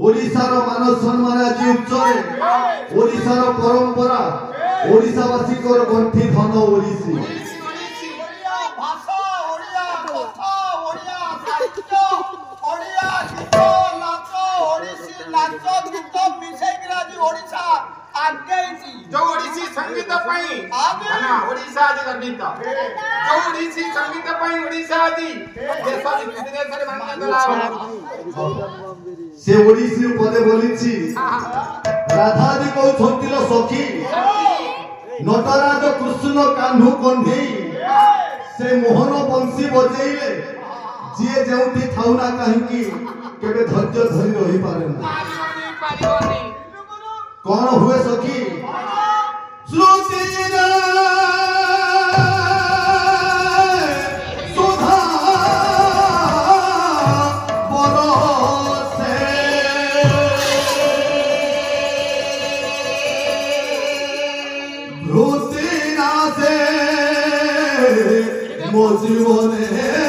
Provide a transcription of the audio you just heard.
ओडिशार मान सम्मान आज उच्चरे ओडिशार परंपरा ओडिशावासी गंठी धन ओडिसी जो ओडिसी संगीत पई ना ओडिशा आज गर्वित जो ओडिसी संगीत पई ओडिशा आज देश विदेश रे मान्यता से ओडिसी पदे बोलिछि राधा जी कहउछंतिलो सखी नटराज कृष्ण कान्हू कंढेई से मोहन बंशी बजेइले जे जेउठी थाउना काहेकि केबे धैर्य धरि रहि पारेना कौन हुए सखी श्रुति सुधा बरसे श्रुति नासे मो जीवने